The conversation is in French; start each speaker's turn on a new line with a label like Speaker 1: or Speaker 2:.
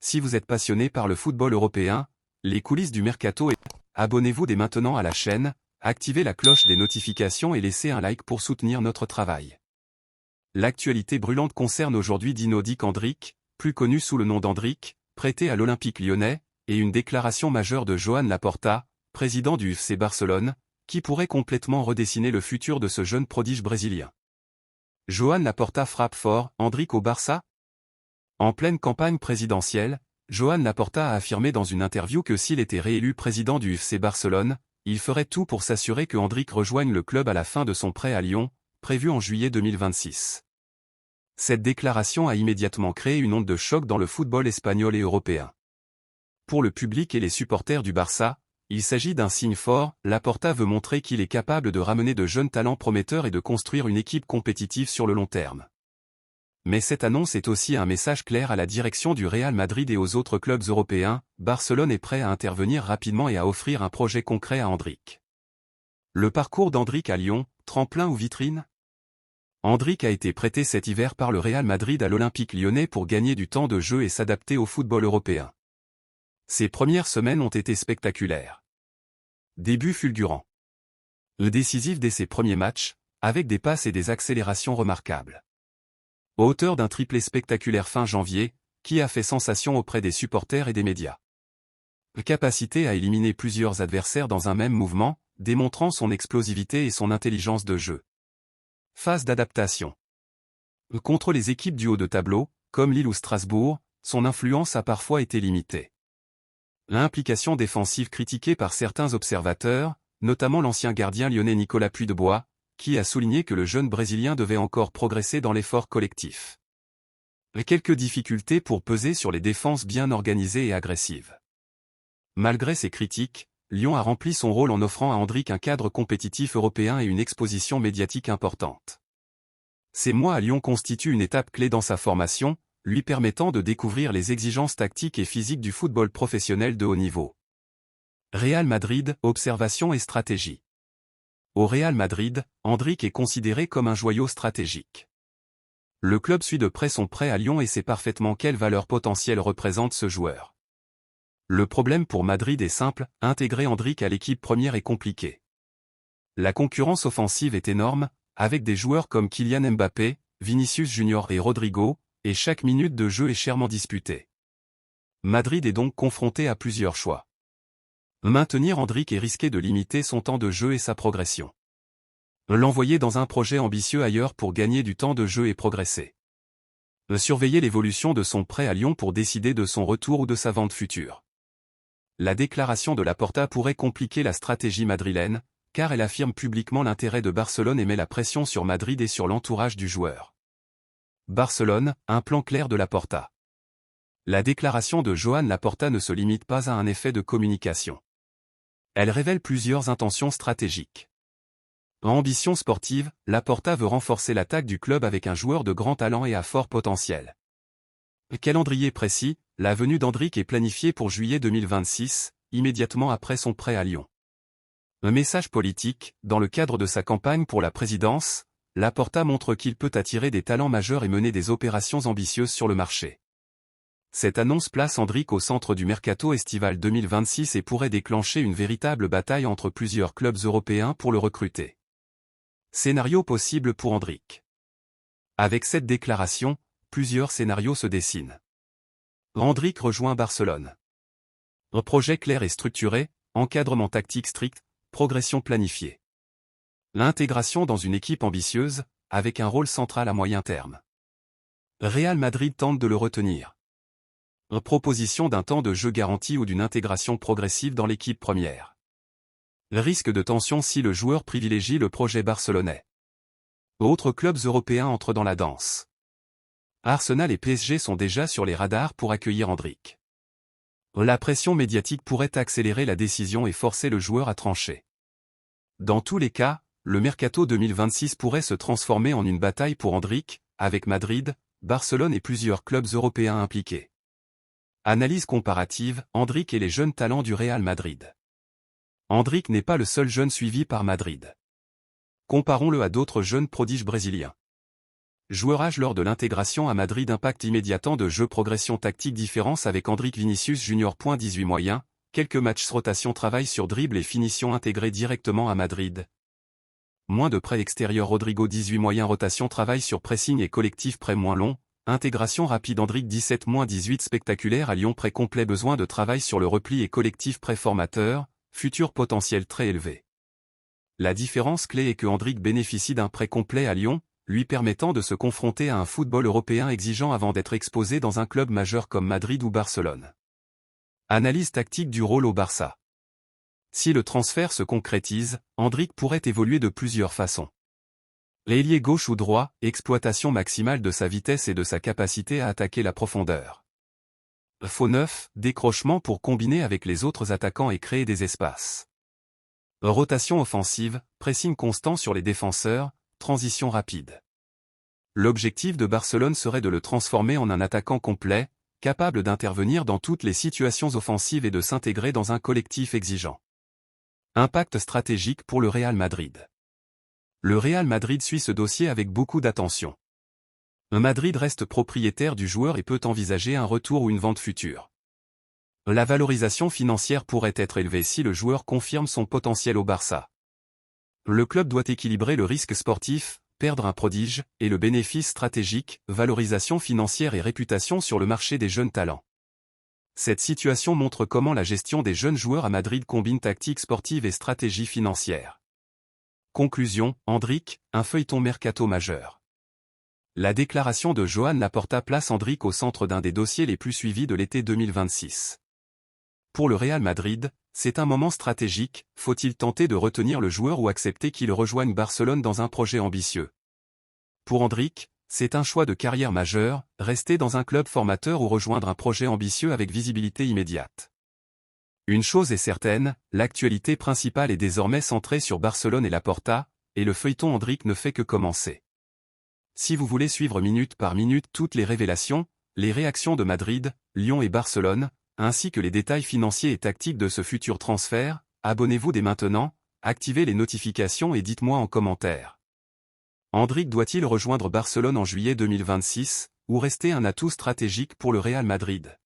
Speaker 1: Si vous êtes passionné par le football européen, les coulisses du mercato, abonnez-vous dès maintenant à la chaîne, activez la cloche des notifications et laissez un like pour soutenir notre travail. L'actualité brûlante concerne aujourd'hui Dino Dick Andrich, plus connu sous le nom d'Andrich, prêté à l'Olympique lyonnais, et une déclaration majeure de Joan Laporta, président du FC Barcelone, qui pourrait complètement redessiner le futur de ce jeune prodige brésilien. Joan Laporta frappe fort, Andrich au Barça? En pleine campagne présidentielle, Joan Laporta a affirmé dans une interview que s'il était réélu président du FC Barcelone, il ferait tout pour s'assurer que Andrich rejoigne le club à la fin de son prêt à Lyon, prévu en juillet 2026. Cette déclaration a immédiatement créé une onde de choc dans le football espagnol et européen. Pour le public et les supporters du Barça, il s'agit d'un signe fort. Laporta veut montrer qu'il est capable de ramener de jeunes talents prometteurs et de construire une équipe compétitive sur le long terme. Mais cette annonce est aussi un message clair à la direction du Real Madrid et aux autres clubs européens. Barcelone est prêt à intervenir rapidement et à offrir un projet concret à Andrich. Le parcours d'Andrich à Lyon, tremplin ou vitrine? Andrich a été prêté cet hiver par le Real Madrid à l'Olympique lyonnais pour gagner du temps de jeu et s'adapter au football européen. Ses premières semaines ont été spectaculaires. Début fulgurant. Décisif dès ses premiers matchs, avec des passes et des accélérations remarquables. Auteur d'un triplé spectaculaire fin janvier, qui a fait sensation auprès des supporters et des médias. Capacité à éliminer plusieurs adversaires dans un même mouvement, démontrant son explosivité et son intelligence de jeu. Phase d'adaptation. Contre les équipes du haut de tableau, comme Lille ou Strasbourg, son influence a parfois été limitée. L'implication défensive critiquée par certains observateurs, notamment l'ancien gardien lyonnais Nicolas Puydebois, qui a souligné que le jeune Brésilien devait encore progresser dans l'effort collectif. Quelques difficultés pour peser sur les défenses bien organisées et agressives. Malgré ces critiques, Lyon a rempli son rôle en offrant à Andrich un cadre compétitif européen et une exposition médiatique importante. Ces mois à Lyon constituent une étape clé dans sa formation, lui permettant de découvrir les exigences tactiques et physiques du football professionnel de haut niveau. Real Madrid, observation et stratégie. Au Real Madrid, Andrich est considéré comme un joyau stratégique. Le club suit de près son prêt à Lyon et sait parfaitement quelle valeur potentielle représente ce joueur. Le problème pour Madrid est simple, intégrer Andrich à l'équipe première est compliqué. La concurrence offensive est énorme, avec des joueurs comme Kylian Mbappé, Vinicius Junior et Rodrigo, et chaque minute de jeu est chèrement disputée. Madrid est donc confronté à plusieurs choix. Maintenir Andrich et risquer de limiter son temps de jeu et sa progression. L'envoyer dans un projet ambitieux ailleurs pour gagner du temps de jeu et progresser. Surveiller l'évolution de son prêt à Lyon pour décider de son retour ou de sa vente future. La déclaration de Laporta pourrait compliquer la stratégie madrilène, car elle affirme publiquement l'intérêt de Barcelone et met la pression sur Madrid et sur l'entourage du joueur. Barcelone, un plan clair de Laporta. La déclaration de Joan Laporta ne se limite pas à un effet de communication. Elle révèle plusieurs intentions stratégiques. En ambition sportive, Laporta veut renforcer l'attaque du club avec un joueur de grand talent et à fort potentiel. Calendrier précis, la venue d'Andrich est planifiée pour juillet 2026, immédiatement après son prêt à Lyon. Un message politique, dans le cadre de sa campagne pour la présidence, Laporta montre qu'il peut attirer des talents majeurs et mener des opérations ambitieuses sur le marché. Cette annonce place Andrich au centre du mercato estival 2026 et pourrait déclencher une véritable bataille entre plusieurs clubs européens pour le recruter. Scénario possible pour Andrich. Avec cette déclaration, plusieurs scénarios se dessinent. Andrich rejoint Barcelone. Un projet clair et structuré, encadrement tactique strict, progression planifiée. L'intégration dans une équipe ambitieuse, avec un rôle central à moyen terme. Real Madrid tente de le retenir. Proposition d'un temps de jeu garanti ou d'une intégration progressive dans l'équipe première. Risque de tension si le joueur privilégie le projet barcelonais. Autres clubs européens entrent dans la danse. Arsenal et PSG sont déjà sur les radars pour accueillir Andrich. La pression médiatique pourrait accélérer la décision et forcer le joueur à trancher. Dans tous les cas, le mercato 2026 pourrait se transformer en une bataille pour Andrich, avec Madrid, Barcelone et plusieurs clubs européens impliqués. Analyse comparative, Andrich et les jeunes talents du Real Madrid. Andrich n'est pas le seul jeune suivi par Madrid. Comparons-le à d'autres jeunes prodiges brésiliens. joueur âge lors de l'intégration à Madrid, impact immédiat, temps de jeu, progression tactique, différence avec Endrick Vinicius Junior. 18 moyen, quelques matchs, rotation, travail sur dribble et finition, intégré directement à Madrid. Moins de prêt extérieur, Rodrigo 18 moyen, rotation, travail sur pressing et collectif, prêt moins long, intégration rapide, Endrick 17-18, spectaculaire à Lyon, prêt complet, besoin de travail sur le repli et collectif, prêt formateur, futur potentiel très élevé. La différence clé est que Endrick bénéficie d'un prêt complet à Lyon, lui permettant de se confronter à un football européen exigeant avant d'être exposé dans un club majeur comme Madrid ou Barcelone. Analyse tactique du rôle au Barça. Si le transfert se concrétise, Endrick pourrait évoluer de plusieurs façons. Ailier gauche ou droit, exploitation maximale de sa vitesse et de sa capacité à attaquer la profondeur. Faux neuf, décrochement pour combiner avec les autres attaquants et créer des espaces. Rotation offensive, pressing constant sur les défenseurs, transition rapide. L'objectif de Barcelone serait de le transformer en un attaquant complet, capable d'intervenir dans toutes les situations offensives et de s'intégrer dans un collectif exigeant. Impact stratégique pour le Real Madrid. Le Real Madrid suit ce dossier avec beaucoup d'attention. Madrid reste propriétaire du joueur et peut envisager un retour ou une vente future. La valorisation financière pourrait être élevée si le joueur confirme son potentiel au Barça. Le club doit équilibrer le risque sportif, perdre un prodige, et le bénéfice stratégique, valorisation financière et réputation sur le marché des jeunes talents. Cette situation montre comment la gestion des jeunes joueurs à Madrid combine tactique sportive et stratégie financière. Conclusion, Endrick, un feuilleton mercato majeur. La déclaration de Joan Laporta place Endrick au centre d'un des dossiers les plus suivis de l'été 2026. Pour le Real Madrid, c'est un moment stratégique, faut-il tenter de retenir le joueur ou accepter qu'il rejoigne Barcelone dans un projet ambitieux? Pour Endrick, c'est un choix de carrière majeur, rester dans un club formateur ou rejoindre un projet ambitieux avec visibilité immédiate. Une chose est certaine, l'actualité principale est désormais centrée sur Barcelone et Laporta, et le feuilleton Endrick ne fait que commencer. Si vous voulez suivre minute par minute toutes les révélations, les réactions de Madrid, Lyon et Barcelone, ainsi que les détails financiers et tactiques de ce futur transfert, abonnez-vous dès maintenant, activez les notifications et dites-moi en commentaire. Endrick doit-il rejoindre Barcelone en juillet 2026, ou rester un atout stratégique pour le Real Madrid?